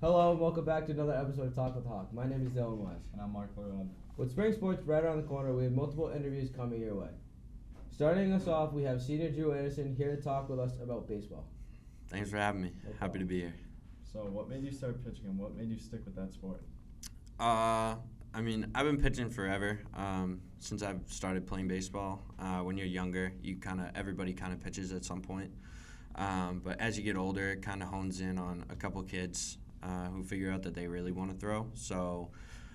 Hello and welcome back to another episode of Talk with Hawk. My name is Dylan West. And I'm Mark Leron. With spring sports right around the corner, we have multiple interviews coming your way. Starting us off, we have senior Drew Anderson here to talk with us about baseball. Thanks for having me. Happy to be here. So what made you start pitching and what made you stick with that sport? I've been pitching forever. Since I've started playing baseball. When you're younger, everybody kind of pitches at some point. But as you get older, it kind of hones in on a couple kids who figure out that they really want to throw. So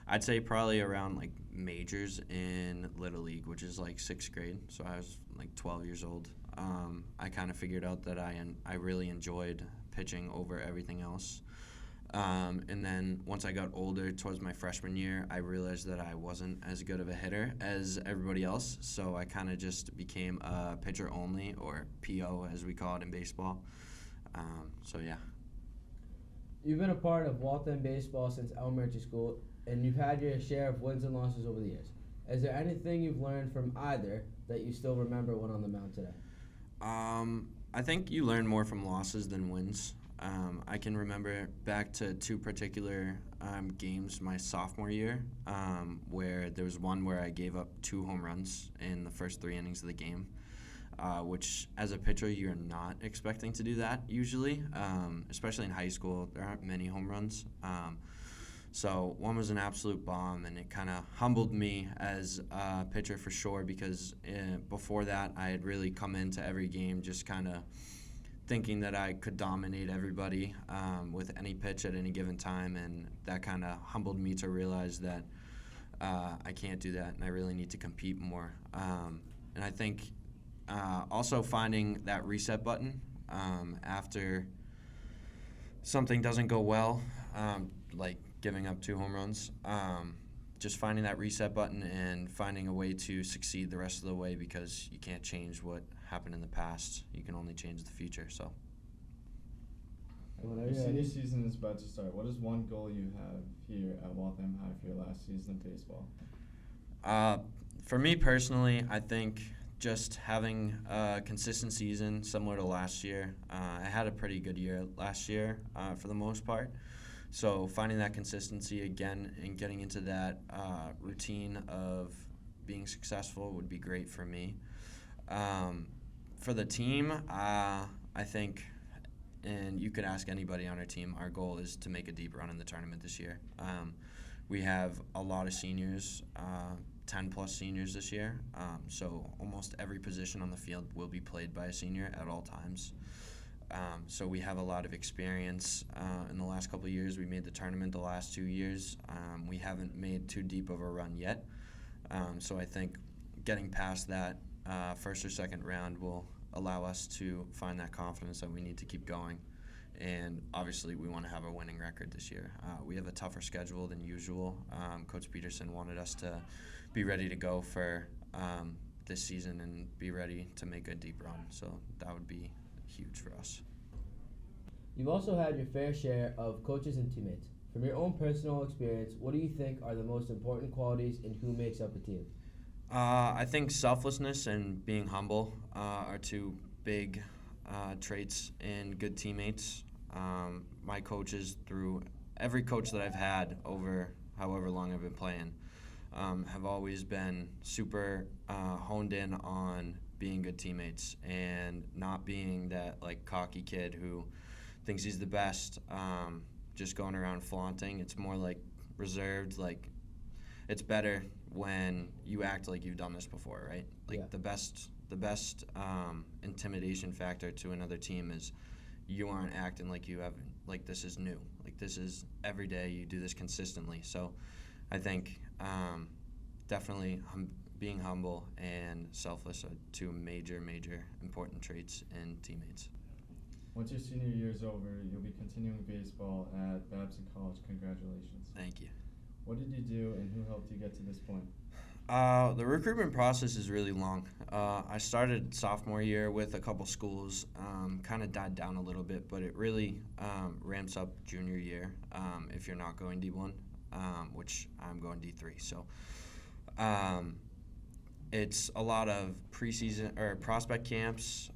I'd say probably around like majors in Little League, which is like 6th grade. So I was like 12 years old. I kind of figured out that I really enjoyed pitching over everything else. And then once I got older, towards my freshman year, I realized that I wasn't as good of a hitter as everybody else. So I kind of just became a pitcher only, or PO as we call it in baseball. Yeah. You've been a part of Waltham baseball since elementary school, and you've had your share of wins and losses over the years. Is there anything you've learned from either that you still remember when on the mound today? I think you learn more from losses than wins. I can remember back to two particular games my sophomore year, where there was one where I gave up 2 home runs in the first 3 innings of the game, which as a pitcher you're not expecting to do that usually, especially in high school. There aren't many home runs. So one was an absolute bomb, and it kind of humbled me as a pitcher for sure, because before that I had really come into every game just kind of thinking that I could dominate everybody with any pitch at any given time, and that kind of humbled me to realize that I can't do that, and I really need to compete more. And I think also finding that reset button after something doesn't go well, like giving up 2 home runs, just finding that reset button and finding a way to succeed the rest of the way, because you can't change what happened in the past. You can only change the future. So Your senior season is about to start. What is one goal you have here at Waltham High for your last season of baseball? For me personally, I think just having a consistent season similar to last year. I had a pretty good year last year for the most part. So finding that consistency again and getting into that routine of being successful would be great for me. For the team, I think, and you could ask anybody on our team, our goal is to make a deep run in the tournament this year. We have a lot of seniors, 10-plus seniors this year, so almost every position on the field will be played by a senior at all times. So we have a lot of experience in the last couple of years. We made the tournament the last 2 years. We haven't made too deep of a run yet. So I think getting past that first or second round will allow us to find that confidence that we need to keep going. And obviously we want to have a winning record this year. We have a tougher schedule than usual. Coach Peterson wanted us to be ready to go for this season and be ready to make a deep run. So that would be huge for us. You've also had your fair share of coaches and teammates. From your own personal experience, what do you think are the most important qualities in who makes up a team? I think selflessness and being humble are 2 big traits in good teammates. My coaches, through every coach that I've had over however long I've been playing, have always been super honed in on being good teammates and not being that like cocky kid who thinks he's the best, just going around flaunting. It's more like reserved. Like, it's better when you act like you've done this before, right? Like, yeah. The best intimidation factor to another team is you aren't acting like you haven't, like this is new, like this is every day you do this consistently. So I think definitely being humble and selfless are 2 major important traits in teammates. Once your senior year is over, you'll be continuing baseball at Babson College. Congratulations. Thank you. What did you do and who helped you get to this point? The recruitment process is really long. I started sophomore year with a couple schools, kind of died down a little bit, but it really ramps up junior year if you're not going D1, which I'm going D3. So it's a lot of preseason or prospect camps,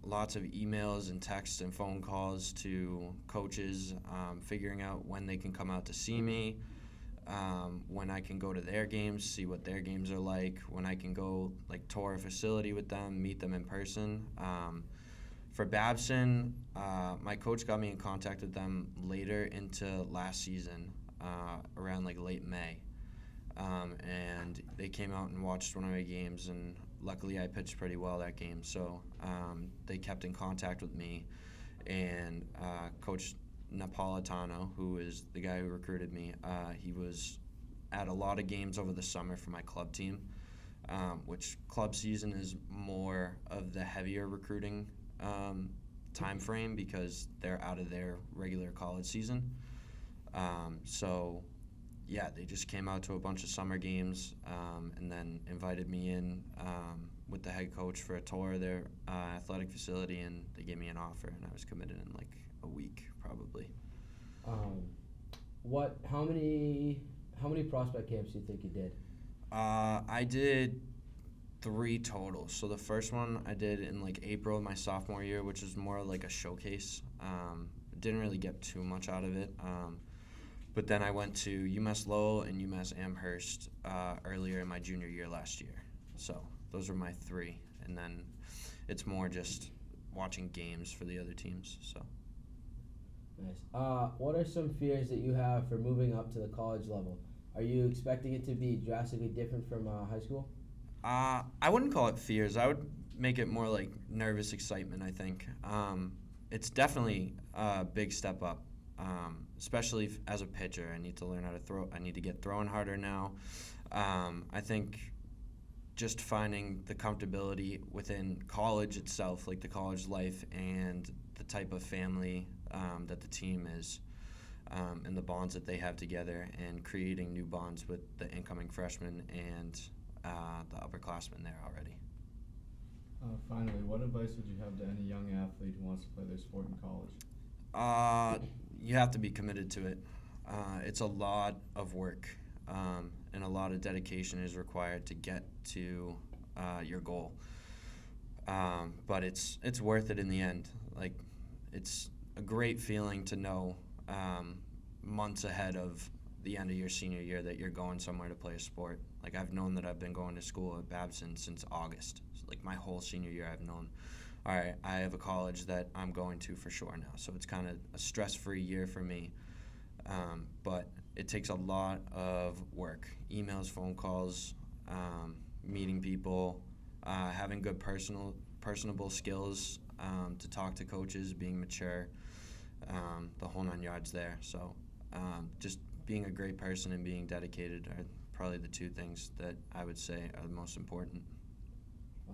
lots of emails and texts and phone calls to coaches, figuring out when they can come out to see me, when I can go to their games, see what their games are like, when I can go like tour a facility with them, meet them in person. For Babson, my coach got me in contact with them later into last season, around like late May. And they came out and watched one of my games, and luckily I pitched pretty well that game. So they kept in contact with me, and Coach Napolitano, who is the guy who recruited me, he was at a lot of games over the summer for my club team, which club season is more of the heavier recruiting time frame because they're out of their regular college season. So yeah, they just came out to a bunch of summer games, and then invited me in with the head coach for a tour of their athletic facility, and they gave me an offer, and I was committed in like a week probably. How many prospect camps do you think you did? I did 3 total. So the first one I did in like April of my sophomore year, which was more like a showcase. Didn't really get too much out of it. But then I went to UMass Lowell and UMass Amherst earlier in my junior year last year. So those were my 3. And then it's more just watching games for the other teams. So. Nice. What are some fears that you have for moving up to the college level? Are you expecting it to be drastically different from high school? I wouldn't call it fears. I would make it more like nervous excitement, I think. It's definitely a big step up, especially as a pitcher. I need to learn how to throw. I need to get throwing harder now. I think just finding the comfortability within college itself, like the college life and the type of family that the team is, and the bonds that they have together, and creating new bonds with the incoming freshmen and the upperclassmen there already. Finally, what advice would you have to any young athlete who wants to play their sport in college? You have to be committed to it. It's a lot of work, and a lot of dedication is required to get to your goal. But it's worth it in the end. Like, it's a great feeling to know months ahead of the end of your senior year that you're going somewhere to play a sport. Like, I've known that I've been going to school at Babson since August. So, like, my whole senior year I've known, all right, I have a college that I'm going to for sure now. So it's kind of a stress-free year for me. But it takes a lot of work. Emails, phone calls, meeting people, having good personable skills to talk to coaches, being mature, the whole 9 yards there. So just being a great person and being dedicated are probably the 2 things that I would say are the most important.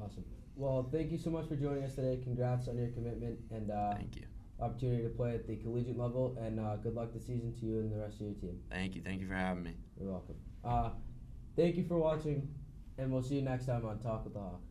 Awesome. Well, thank you so much for joining us today. Congrats on your commitment and Thank you. Opportunity to play at the collegiate level, and good luck this season to you and the rest of your team. Thank you. Thank you for having me. You're welcome. Thank you for watching, and we'll see you next time on Talk with the Hawk.